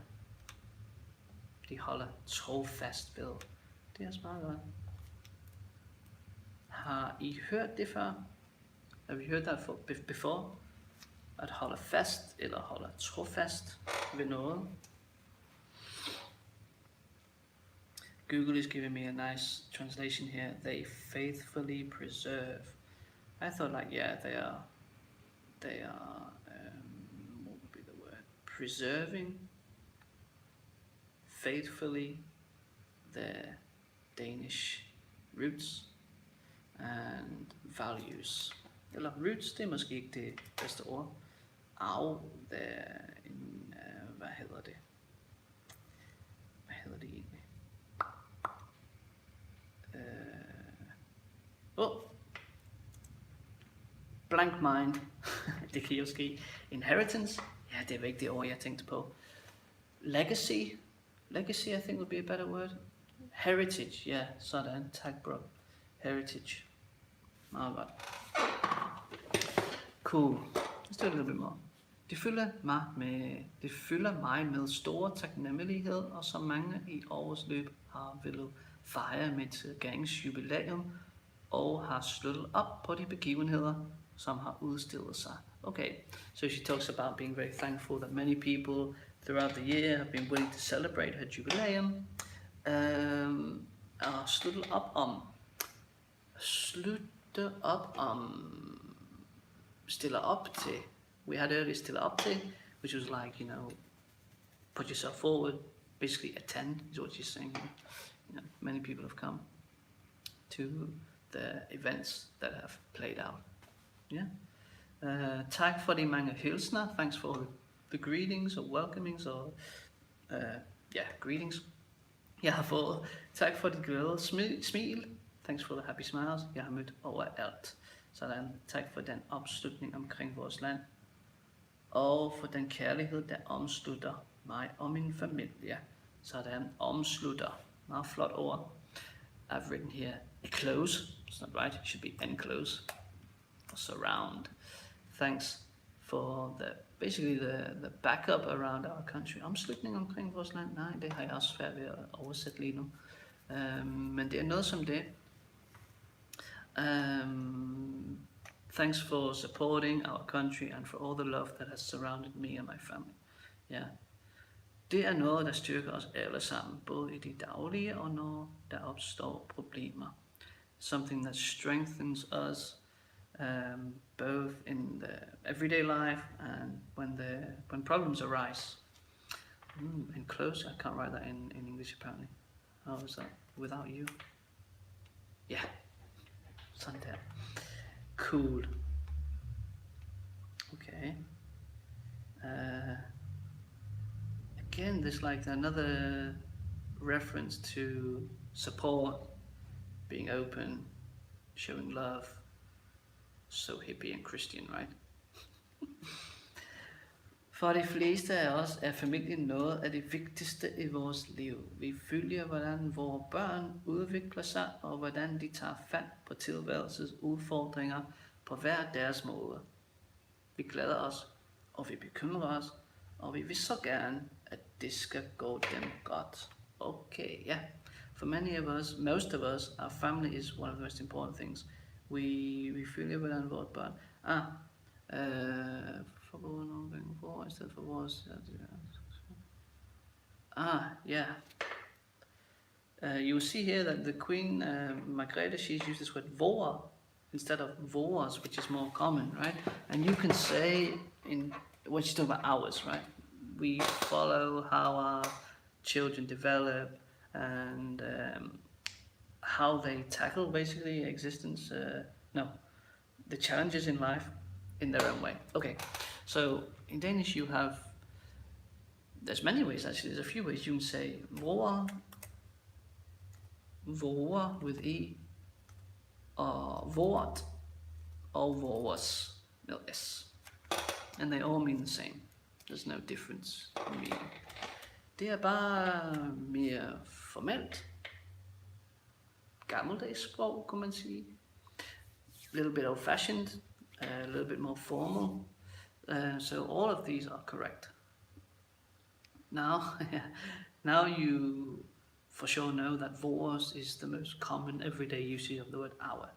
De holder trofast ved. Det er også meget godt. Har I hørt det før? Have you heard that before? At holde fast eller holde trofast ved noget. Google is giving me a nice translation here. They faithfully preserve. I thought like, yeah, they are, what would be the word? Preserving faithfully their Danish roots and values. Eller roots, det er måske ikke det bedste ord. Arv, det er en, hvad hedder det? Hvad hedder det egentlig? Blank mind. Det kan jo ske. Inheritance. Ja, det er ikke det ord, jeg tænkte på. Legacy. Legacy, I think would be a better word. Heritage. Ja, sådan. Tak, bro. Heritage. Meget godt. Cool. Let's do a little bit more. Det fylder mig med store taknemmelighed, og så mange i årets løb har villet fejre mit gangs jubilæum, og har sluttet op på de begivenheder, som har udstillet sig. Okay, so she talks about being very thankful that many people throughout the year have been willing to celebrate her jubilæum. Og slutte op om, stiller op til. We had earlier stiller op til, which was like, put yourself forward, basically attend is what she's saying here. You know, many people have come to the events that have played out. Yeah. Tak for de mange hilsner. Thanks for the greetings or welcomings or greetings. Jeg har fået. Tak for de glade smil. Thanks for the happy smiles. Jeg har mødt overalt. Sådan. Tak for den opslutning omkring vores land. Og for den kærlighed, der omslutter mig og min familie. Sådan. Omslutter. Meget flot ord. I've written here enclose. It's not right. It should be enclose. Or surround. Thanks for the backup around our country. Omslutning omkring vores land? Nej, det har jeg også svært ved at oversætte lige nu. Men det er noget som det. Thanks for supporting our country and for all the love that has surrounded me and my family. Ja. Det er noget, der styrker os alle sammen, både i det daglige og når der opstår problemer. Something that strengthens us, both in the everyday life and when problems arise. And close, I can't write that in English apparently. How is that? Without you? Yeah. Sådan der. Cool. Okay. Again, there's like another reference to support, being open, showing love. So hippie and Christian, right? For de fleste af os er familien noget af det vigtigste i vores liv. Vi følger, hvordan vores børn udvikler sig, og hvordan de tager fat på tilværelsens udfordringer på hver deres måde. Vi glæder os, og vi bekymrer os, og vi vil så gerne, at det skal gå dem godt. Okay, yeah. For many of us, most of us, our family is one of the most important things. We følger, hvordan vores børn... for i stedet for vores... yeah. You will see here that the Queen, Margrethe, she's used this word vor instead of vores, which is more common, right? And you can say, when she's talking about ours, right? We follow how our children develop and how they tackle basically existence, the challenges in life in their own way. Okay, so in Danish you have, there's many ways actually, there's a few ways you can say vor with E, or vort, or vores with S, and they all mean the same. There's no difference in meaning. Det er bare mere formelt, gammeldags sprog, kunne man sige. A little bit old-fashioned, a little bit more formal. So all of these are correct. Now you for sure know that vores is the most common everyday usage of the word our.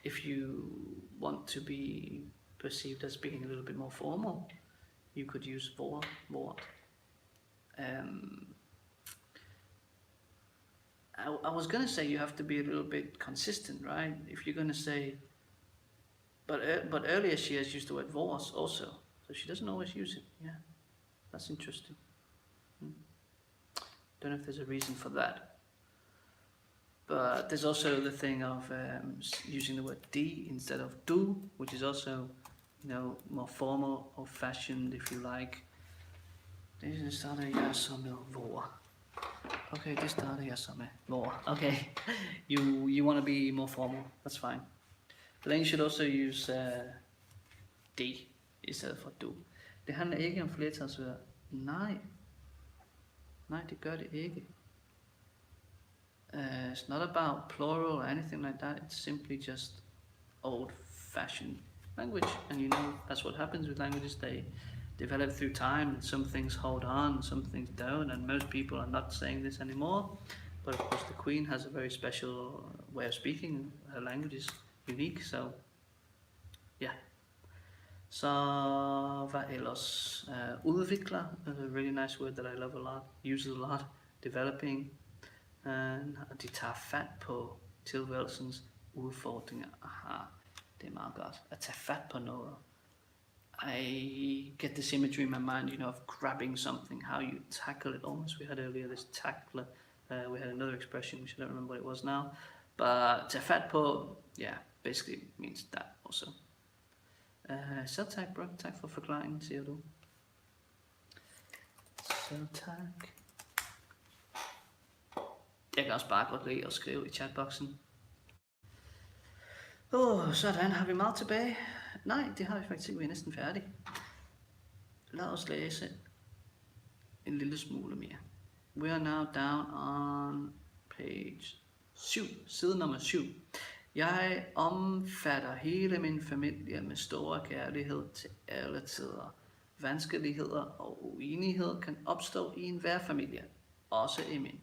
If you want to be perceived as being a little bit more formal, you could use vort. I was going to say you have to be a little bit consistent, right? If you're going to say, but earlier she has used the word vores also, so she doesn't always use it. Yeah, that's interesting. Don't know if there's a reason for that. But there's also the thing of using the word de instead of du, which is also, more formal, old-fashioned, if you like. Det starter jeg som med vor. Okay, det starter jeg som med vor. Okay, you want to be more formal, that's fine. But then you should also use de instead for du. Det handler ikke om flertalsord. Nej, det gør det ikke. It's not about plural or anything like that. It's simply just old-fashioned language. And that's what happens with languages. They develop through time, and some things hold on, some things don't, and most people are not saying this anymore. But of course the Queen has a very special way of speaking. Her language is unique, so yeah. Så hvad ellers? Udvikler, a really nice word that I love a lot, use it a lot. Developing, and de tager fat på tilværelsens udfordringer. Aha, det er meget godt. At tage fat på noget. I get this imagery in my mind, you know, of grabbing something, how you tackle it almost. We had earlier this tackler. We had another expression, which I don't remember what it was now. But tage fat på, yeah, basically means that also. Selv tak, bro. Tak for forklaringen, siger du. Selv tak. Jeg kan også bare godt lide at skrive i chatboxen. Sådan, har vi meget tilbage? Nej, det har vi faktisk ikke, vi er næsten færdige. Lad os læse en lille smule mere. We are now down on page 7, side nummer 7. Jeg omfatter hele min familie med stor kærlighed til alle tider. Vanskeligheder og uenighed kan opstå i enhver familie, også i min.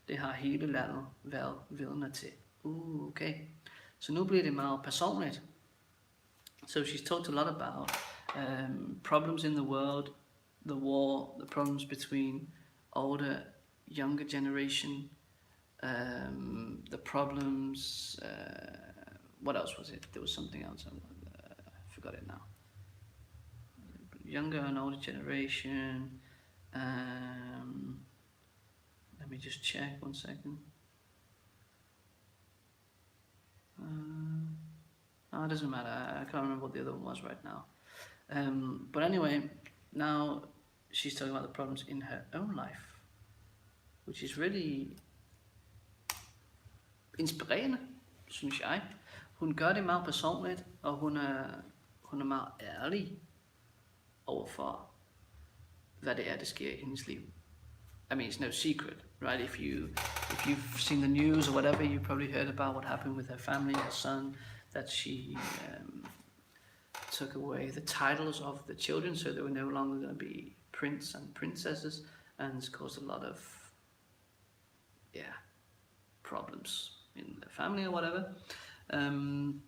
Det har hele landet været vidne til. Okay. Så nu bliver det meget personligt. So she's talked a lot about problems in the world, the war, the problems between older, younger generation, the problems, what else was it? There was something else, I forgot it now. Younger and older generation, let me just check 1 second. No, it doesn't matter, I can't remember what the other one was right now. But anyway, now she's talking about the problems in her own life, which is really inspirerende, synes jeg. Hun gør det meget personligt, og hun er meget ærlig overfor, hvad det er, der sker i hendes liv. I mean, it's no secret, right? If you've seen the news or whatever, you probably heard about what happened with her family, her son, that she took away the titles of the children, so they were no longer going to be prince and princesses, and it's caused a lot of, problems in the family or whatever. And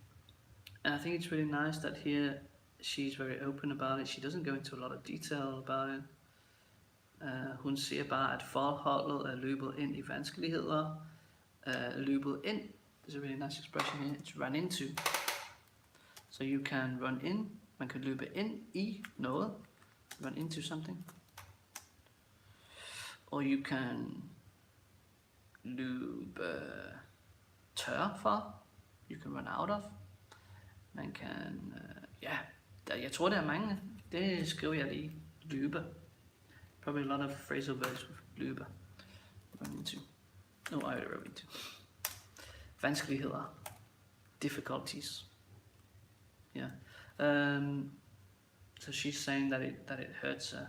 I think it's really nice that here she's very open about it. She doesn't go into a lot of detail about it. Hun siger bare, at forholdet er løbet ind i vanskeligheder. Løbet ind, there's a really nice expression here, it's run into. So you can run in, man kan løbe ind i noget, run into something. Or you can løbe tør for, you can run out of. Man kan, jeg tror der er mange, det skriver jeg lige, løbe. Probably a lot of phrasal verbs with løbe, run into. No, I already wrote into. Vanskeligheder, difficulties. Yeah. So she's saying that it hurts her,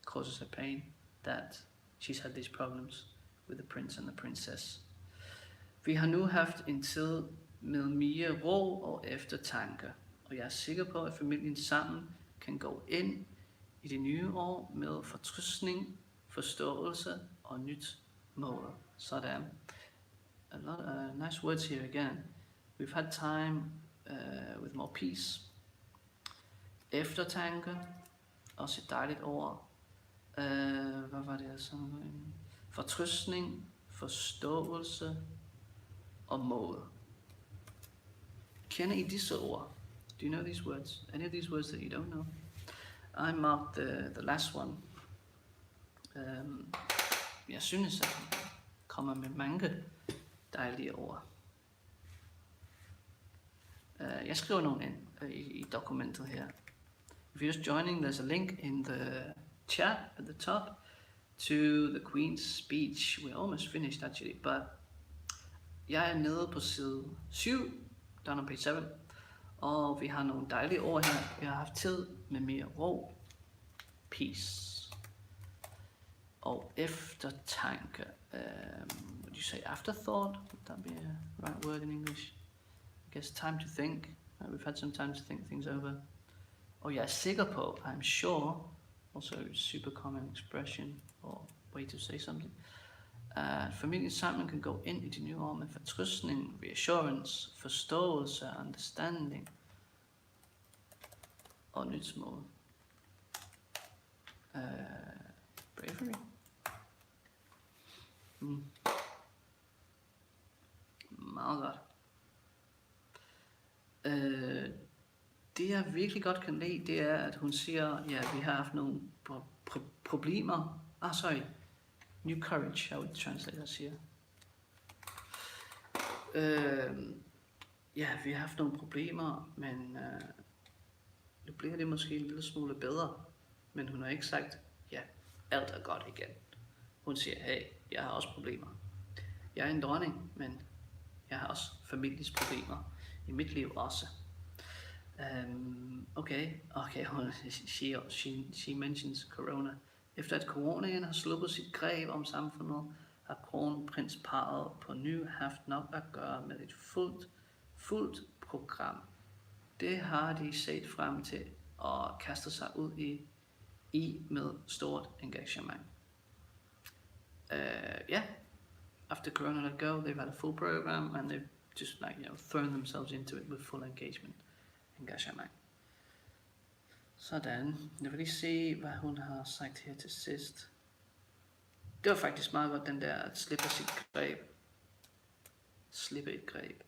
causes her pain, that she's had these problems with the prince and the princess. Vi har nu haft en tid med mere ro og eftertanke, og jeg er sikker på, at familien sammen kan gå ind i det nye år med fortrøstning, forståelse og nyt mål. Sådan. A lot of nice words here again. We've had time with more peace. Eftertanke, også et dejligt ord. Hvad var det altså? Fortrøstning, forståelse og mål. Kender I disse ord? Do you know these words? Any of these words that you don't know? I marked the last one. Jeg synes, at jeg kommer med mange dejlige ord. Jeg skriver nogle ind i dokumentet her. If you're just joining, there's a link in the chat at the top to the Queen's speech. We're almost finished actually, but jeg er nede på side 7, down on page 7, og vi har nogle dejlige ord her. Vi har haft tid med mere ro, peace, og eftertanke. Would you say afterthought? Would that be a right word in English? I guess time to think. We've had some time to think things over. Og jeg er sikker på, I'm sure, also a super common expression or way to say something. Familien sammen kan gå ind i det nye år med fortrøstning, reassurance, forståelse, understanding og nyt mål. Bravery. Meget godt. Det jeg virkelig godt kan lide, det er, at hun siger, ja, vi har haft nogle problemer. Sorry. New courage, how it translates siger. Ja, vi har haft nogle problemer, men nu bliver det måske en lille smule bedre. Men hun har ikke sagt, ja, alt er godt igen. Hun siger, hey, jeg har også problemer. Jeg er en dronning, men jeg har også familiesproblemer i mit liv også. Okay, she mentions corona. Efter at coronaen har sluppet sit greb om samfundet, har kronprinsparret på ny haft nok at gøre med et fuldt program. Det har de set frem til og kastet sig ud i med stort engagement. After Corona let go, they've had a full program and they've just thrown themselves into it with full engagement. Sådan. Jeg vil lige se, hvad hun har sagt her til sidst. Det var faktisk meget godt, den der at slippe sit greb. Slippe et greb.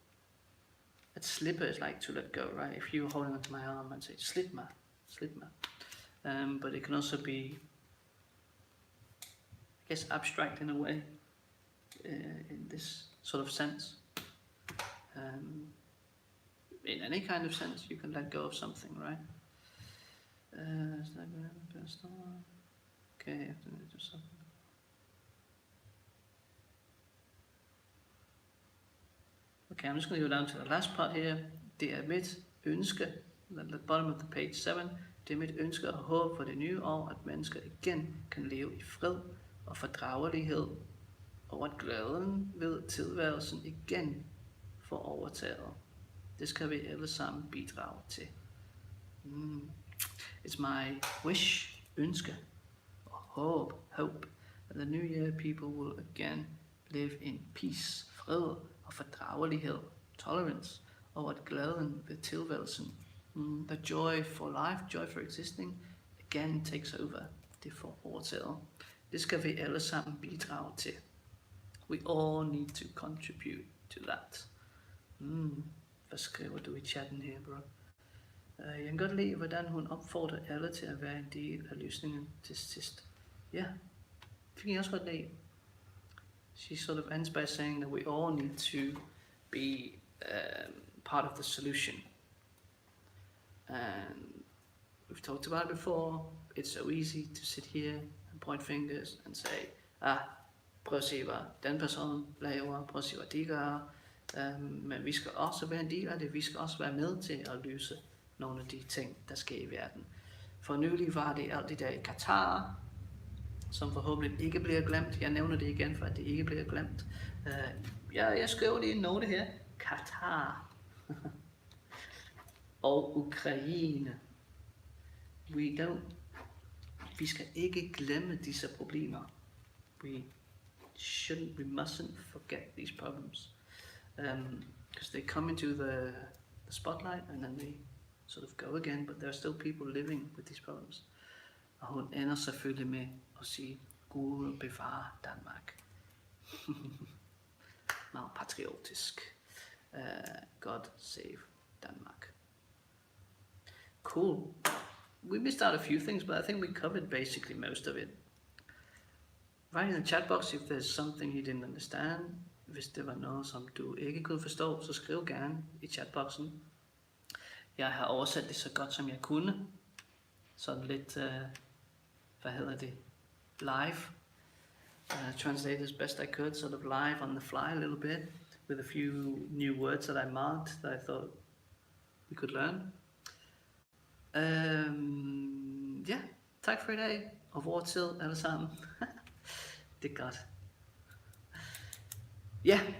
At slippe is like to let go, right? If you were holding onto my arm and say, slip mig. But it can also be, I guess, abstract in a way, in this sort of sense. In any kind of sense, you can let go of something, right? Okay, after do something. Okay, I'm just going to go down to the last part here. Det er mit ønske, at the bottom of the page 7, det er mit ønske og håb for det nye år, at mennesker igen kan leve i fred og fordragelighed, og at glæden ved tilværelsen igen får overtaget. Det skal vi alle sammen bidrage til. It's my wish, ønske og hope that the new year people will again live in peace, fred og fordragelighed, tolerance, og at glæden ved tilværelsen, the joy for life, joy for existing, again takes over. Det får overtaget. Det skal vi alle sammen bidrage til. We all need to contribute to that. Hvad skriver du i chatten her, bro? Jeg kan godt lide, hvordan hun opfordrer alle til at være en del af løsningen til sidst. Ja, det kan jeg også godt lide. She sort of ends by saying that we all need to be part of the solution. And we've talked about it before. It's so easy to sit here and point fingers and say, prøv at se, hvad den person laver, prøv at se, hvad de gør. Men vi skal også være en del af det. Vi skal også være med til at løse nogle af de ting, der sker i verden. For nylig var det alt det der i Katar, som forhåbentlig ikke bliver glemt. Jeg nævner det igen, for at det ikke bliver glemt. Jeg skriver det i en note her. Katar og Ukraine. Vi skal ikke glemme disse problemer. We mustn't forget these problems. Because they come into the spotlight and then they sort of go again, but there are still people living with these problems. Og hun ender selvfølgelig med at sige, Gud bevare Danmark. Meget patriotisk. God save Denmark. Cool. We missed out a few things, but I think we covered basically most of it. Write in the chat box if there's something you didn't understand. Hvis det var noget, som du ikke kunne forstå, så skriv gerne i chatboxen. Jeg har oversat det så godt som jeg kunne. Sådan lidt, live. Translated as best I could, sort of live on the fly a little bit, with a few new words that I marked that I thought we could learn. Tak for i dag, og vor tid alle sammen. Det er godt.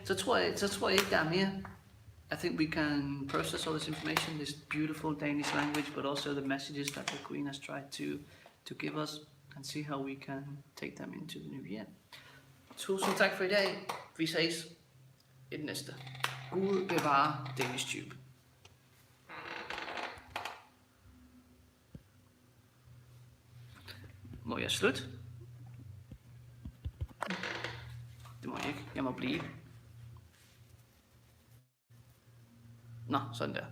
Så tror jeg ikke, der er mere. I think we can process all this information, this beautiful Danish language, but also the messages that the Queen has tried to give us, and see how we can take them into the new year. Tusind tak for i dag. Vi ses i den næste. Gud bevare DanishTube. Må jeg slutte? Det må jeg ikke. Jeg må blive. Nå, sådan der.